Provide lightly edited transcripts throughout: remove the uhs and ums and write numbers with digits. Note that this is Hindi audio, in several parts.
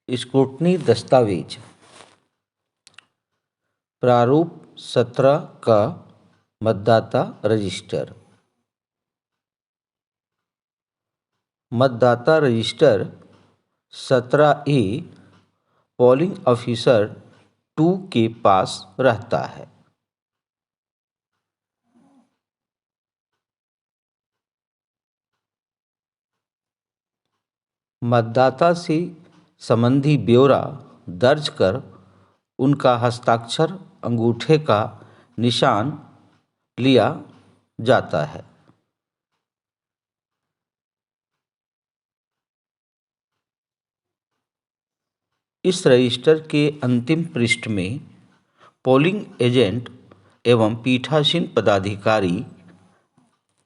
स्क्रूटनी दस्तावेज प्रारूप 17 का मतदाता रजिस्टर। मतदाता रजिस्टर 17A पोलिंग ऑफिसर 2 के पास रहता है। मतदाता से संबंधी ब्यौरा दर्ज कर उनका हस्ताक्षर अंगूठे का निशान लिया जाता है। इस रजिस्टर के अंतिम पृष्ठ में पोलिंग एजेंट एवं पीठासीन पदाधिकारी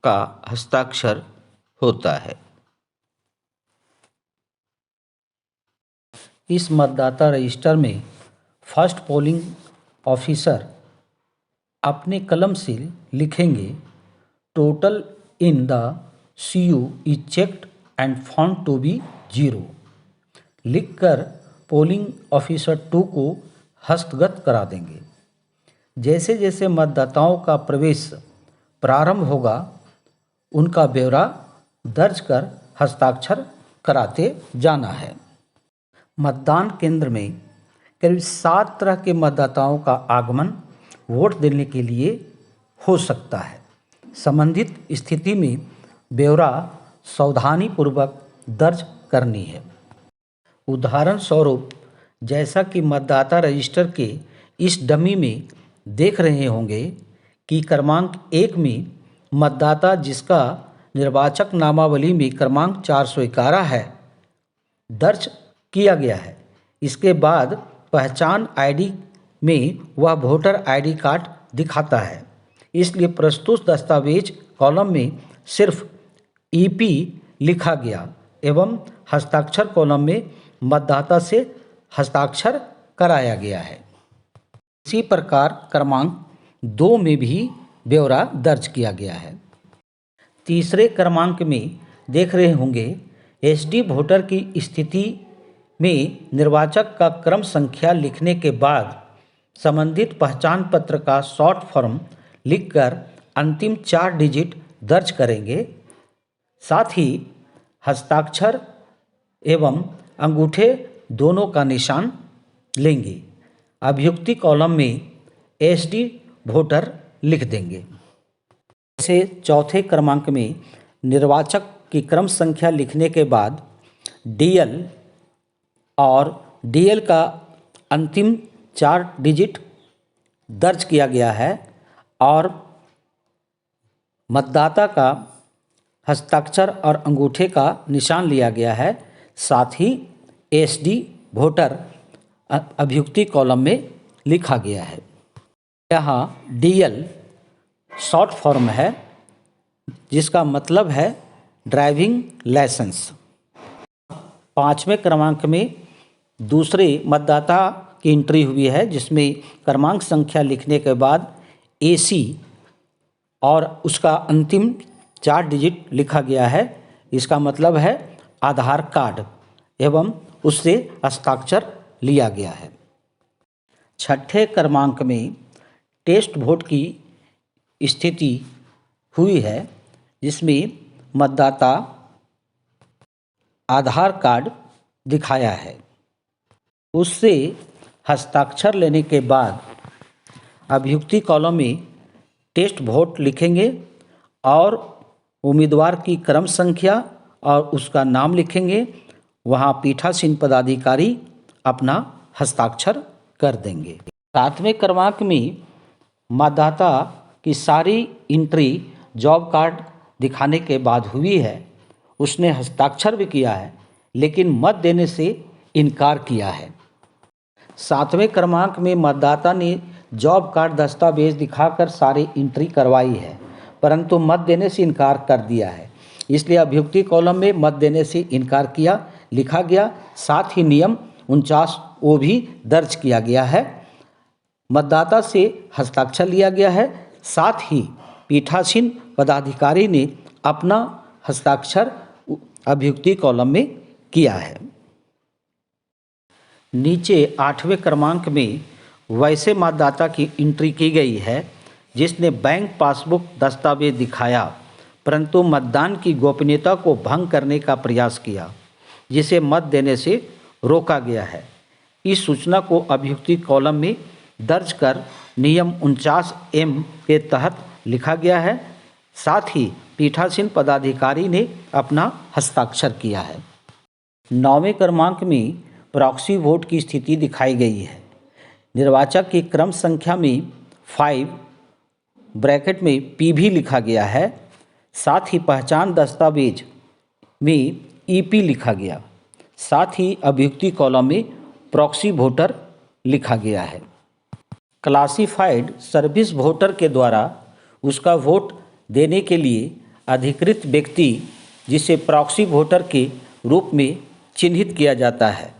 का हस्ताक्षर होता है। इस मतदाता रजिस्टर में फर्स्ट पोलिंग ऑफिसर अपने कलम से लिखेंगे, total in the CU is checked and found to be 0। लिखकर पोलिंग ऑफिसर 2 को हस्तगत करा देंगे। जैसे जैसे मतदाताओं का प्रवेश प्रारंभ होगा, उनका ब्यौरा दर्ज कर हस्ताक्षर कराते जाना है। मतदान केंद्र में करीब 7 तरह के मतदाताओं का आगमन वोट देने के लिए हो सकता है। संबंधित स्थिति में ब्यौरा सावधानीपूर्वक दर्ज करनी है। उदाहरण स्वरूप, जैसा कि मतदाता रजिस्टर के इस डमी में देख रहे होंगे कि क्रमांक 1 में मतदाता जिसका निर्वाचक नामावली में क्रमांक 411 है दर्ज किया गया है। इसके बाद पहचान ID में वह वोटर ID कार्ड दिखाता है। इसलिए प्रस्तुत दस्तावेज कॉलम में सिर्फ EP लिखा गया एवं हस्ताक्षर कॉलम में मतदाता से हस्ताक्षर कराया गया है। इसी प्रकार क्रमांक 2 में भी ब्यौरा दर्ज किया गया है। तीसरे क्रमांक में देख रहे होंगे SD वोटर की स्थिति में निर्वाचक का क्रम संख्या लिखने के बाद संबंधित पहचान पत्र का शॉर्ट फॉर्म लिखकर अंतिम 4 डिजिट दर्ज करेंगे। साथ ही हस्ताक्षर एवं अंगूठे दोनों का निशान लेंगे। अभियुक्ति कॉलम में SD वोटर लिख देंगे। जैसे चौथे क्रमांक में निर्वाचक की क्रम संख्या लिखने के बाद DL और DL का अंतिम 4 डिजिट दर्ज किया गया है और मतदाता का हस्ताक्षर और अंगूठे का निशान लिया गया है। साथ ही SD वोटर अभियुक्ति कॉलम में लिखा गया है। यहाँ DL शॉर्ट फॉर्म है जिसका मतलब है ड्राइविंग लाइसेंस। 5वें क्रमांक में दूसरे मतदाता की एंट्री हुई है जिसमें क्रमांक संख्या लिखने के बाद AC और उसका अंतिम 4 डिजिट लिखा गया है। इसका मतलब है आधार कार्ड एवं उससे हस्ताक्षर लिया गया है। 6ठे क्रमांक में टेस्ट वोट की स्थिति हुई है जिसमें मतदाता आधार कार्ड दिखाया है। उससे हस्ताक्षर लेने के बाद अभियुक्ति कॉलम में टेस्ट वोट लिखेंगे और उम्मीदवार की क्रम संख्या और उसका नाम लिखेंगे। वहाँ पीठासीन पदाधिकारी अपना हस्ताक्षर कर देंगे। 7वें क्रमांक में मतदाता की सारी एंट्री जॉब कार्ड दिखाने के बाद हुई है। उसने हस्ताक्षर भी किया है लेकिन मत देने से इनकार किया है। 7वें क्रमांक में मतदाता ने जॉब कार्ड दस्तावेज दिखाकर सारी एंट्री करवाई है परंतु मत देने से इनकार कर दिया है। इसलिए अभियुक्ति कॉलम में मत देने से इनकार किया लिखा गया। साथ ही नियम 49 वो भी दर्ज किया गया है। मतदाता से हस्ताक्षर लिया गया है। साथ ही पीठासीन पदाधिकारी ने अपना हस्ताक्षर अभियुक्ति कॉलम में किया है। नीचे 8वें क्रमांक में वैसे मतदाता की एंट्री की गई है जिसने बैंक पासबुक दस्तावेज दिखाया परंतु मतदान की गोपनीयता को भंग करने का प्रयास किया, जिसे मत देने से रोका गया है। इस सूचना को अभियुक्ति कॉलम में दर्ज कर नियम 49M के तहत लिखा गया है। साथ ही पीठासीन पदाधिकारी ने अपना हस्ताक्षर किया है। 9वें क्रमांक में प्रॉक्सी वोट की स्थिति दिखाई गई है। निर्वाचक की क्रम संख्या में 5 ब्रैकेट में PV लिखा गया है। साथ ही पहचान दस्तावेज में EP लिखा गया। साथ ही अभियुक्ति कॉलम में प्रॉक्सी वोटर लिखा गया है। क्लासिफाइड सर्विस वोटर के द्वारा उसका वोट देने के लिए अधिकृत व्यक्ति, जिसे प्रॉक्सी वोटर के रूप में चिन्हित किया जाता है।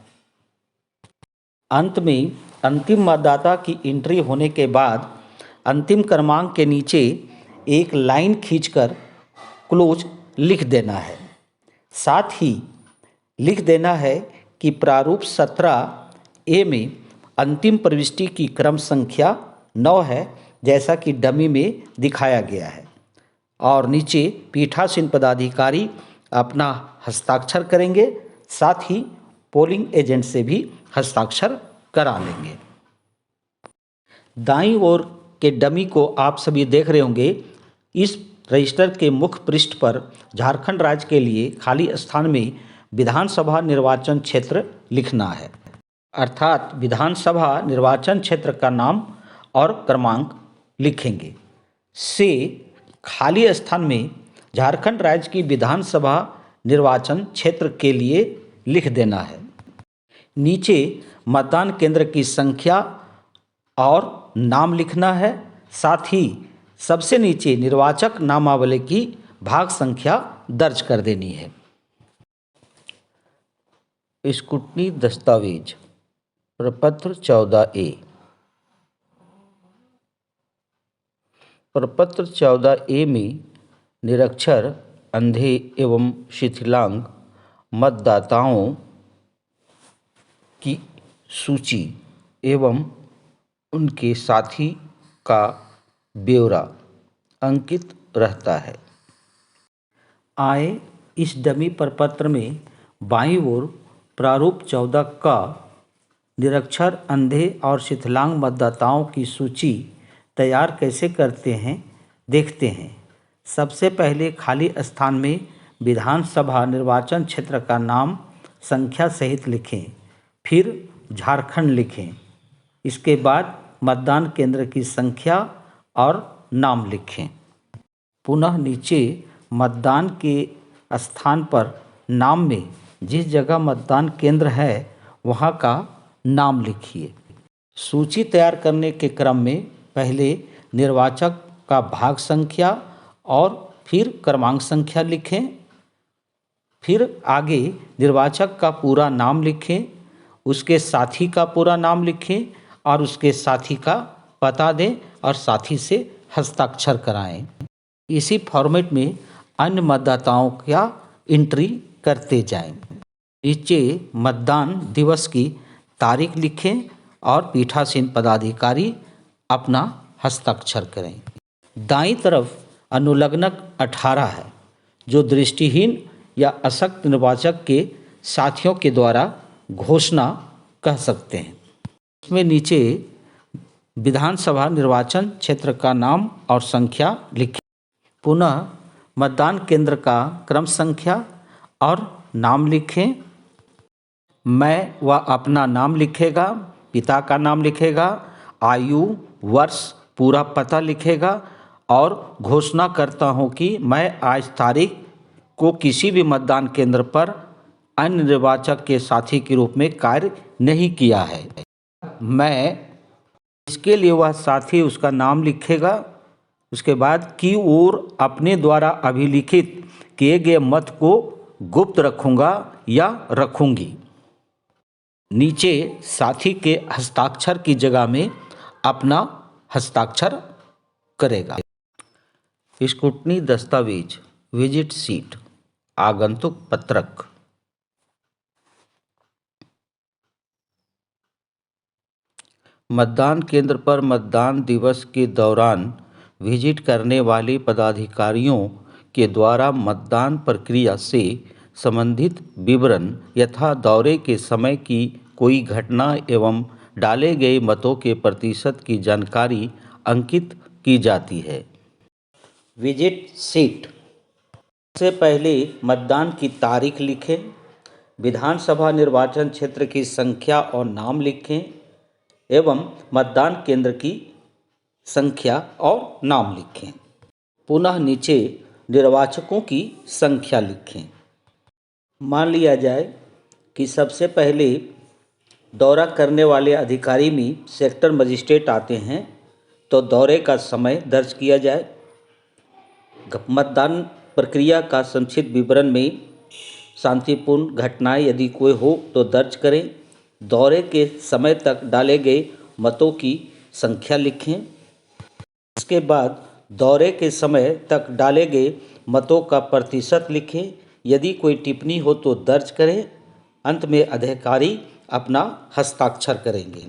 अंत में अंतिम मतदाता की एंट्री होने के बाद अंतिम क्रमांक के नीचे एक लाइन खींचकर क्लोज लिख देना है। साथ ही लिख देना है कि प्रारूप 17A में अंतिम प्रविष्टि की क्रम संख्या 9 है, जैसा कि डमी में दिखाया गया है। और नीचे पीठासीन पदाधिकारी अपना हस्ताक्षर करेंगे, साथ ही पोलिंग एजेंट से भी हस्ताक्षर करा लेंगे। दाईं ओर के डमी को आप सभी देख रहे होंगे। इस रजिस्टर के मुख्य पृष्ठ पर झारखंड राज्य के लिए खाली स्थान में विधानसभा निर्वाचन क्षेत्र लिखना है, अर्थात विधानसभा निर्वाचन क्षेत्र का नाम और क्रमांक लिखेंगे। से खाली स्थान में झारखंड राज्य की विधानसभा निर्वाचन क्षेत्र के लिए लिख देना है। नीचे मतदान केंद्र की संख्या और नाम लिखना है। साथ ही सबसे नीचे निर्वाचक नामावली की भाग संख्या दर्ज कर देनी है। स्क्रूटनी दस्तावेज प्रपत्र 14A। प्रपत्र 14A में निरक्षर, अंधे एवं शिथिलांग मतदाताओं की सूची एवं उनके साथी का ब्यौरा अंकित रहता है। आए इस डमी प्रपत्र में बाईं ओर प्रारूप 14 का निरक्षर, अंधे और शिथिलांग मतदाताओं की सूची तैयार कैसे करते हैं देखते हैं। सबसे पहले खाली स्थान में विधानसभा निर्वाचन क्षेत्र का नाम संख्या सहित लिखें, फिर झारखंड लिखें। इसके बाद मतदान केंद्र की संख्या और नाम लिखें। पुनः नीचे मतदान के स्थान पर नाम में जिस जगह मतदान केंद्र है वहाँ का नाम लिखिए। सूची तैयार करने के क्रम में पहले निर्वाचक का भाग संख्या और फिर क्रमांक संख्या लिखें। फिर आगे निर्वाचक का पूरा नाम लिखें, उसके साथी का पूरा नाम लिखें और उसके साथी का पता दें और साथी से हस्ताक्षर कराएं। इसी फॉर्मेट में अन्य मतदाताओं का एंट्री करते जाएं। नीचे मतदान दिवस की तारीख लिखें और पीठासीन पदाधिकारी अपना हस्ताक्षर करें। दाईं तरफ अनुलग्नक 18 है, जो दृष्टिहीन या अशक्त निर्वाचक के साथियों के द्वारा घोषणा कह सकते हैं। इसमें नीचे विधानसभा निर्वाचन क्षेत्र का नाम और संख्या लिखें। पुनः मतदान केंद्र का क्रम संख्या और नाम लिखें। मैं व अपना नाम लिखेगा, पिता का नाम लिखेगा, आयु, वर्ष, पूरा पता लिखेगा और घोषणा करता हूं कि मैं आज तारीख को किसी भी मतदान केंद्र पर अन्य निर्वाचक के साथी के रूप में कार्य नहीं किया है। मैं इसके लिए वह साथी उसका नाम लिखेगा। उसके बाद की ओर अपने द्वारा अभिलिखित किए गए मत को गुप्त रखूंगा या रखूंगी। नीचे साथी के हस्ताक्षर की जगह में अपना हस्ताक्षर करेगा। स्क्रूटनी दस्तावेज विजिट सीट आगंतुक पत्रक। मतदान केंद्र पर मतदान दिवस के दौरान विजिट करने वाले पदाधिकारियों के द्वारा मतदान प्रक्रिया से संबंधित विवरण यथा दौरे के समय की कोई घटना एवं डाले गए मतों के प्रतिशत की जानकारी अंकित की जाती है। विजिट शीट से पहले मतदान की तारीख लिखें, विधानसभा निर्वाचन क्षेत्र की संख्या और नाम लिखें एवं मतदान केंद्र की संख्या और नाम लिखें। पुनः नीचे निर्वाचकों की संख्या लिखें। मान लिया जाए कि सबसे पहले दौरा करने वाले अधिकारी में सेक्टर मजिस्ट्रेट आते हैं तो दौरे का समय दर्ज किया जाए। मतदान प्रक्रिया का संक्षिप्त विवरण में शांतिपूर्ण घटनाएं यदि कोई हो तो दर्ज करें। दौरे के समय तक डाले गए मतों की संख्या लिखें। इसके बाद दौरे के समय तक डाले गए मतों का प्रतिशत लिखें। यदि कोई टिप्पणी हो तो दर्ज करें। अंत में अधिकारी अपना हस्ताक्षर करेंगे।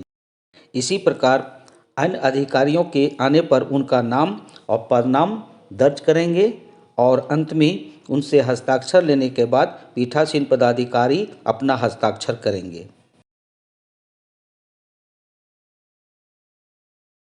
इसी प्रकार अन्य अधिकारियों के आने पर उनका नाम और पदनाम दर्ज करेंगे और अंत में उनसे हस्ताक्षर लेने के बाद पीठासीन पदाधिकारी अपना हस्ताक्षर करेंगे।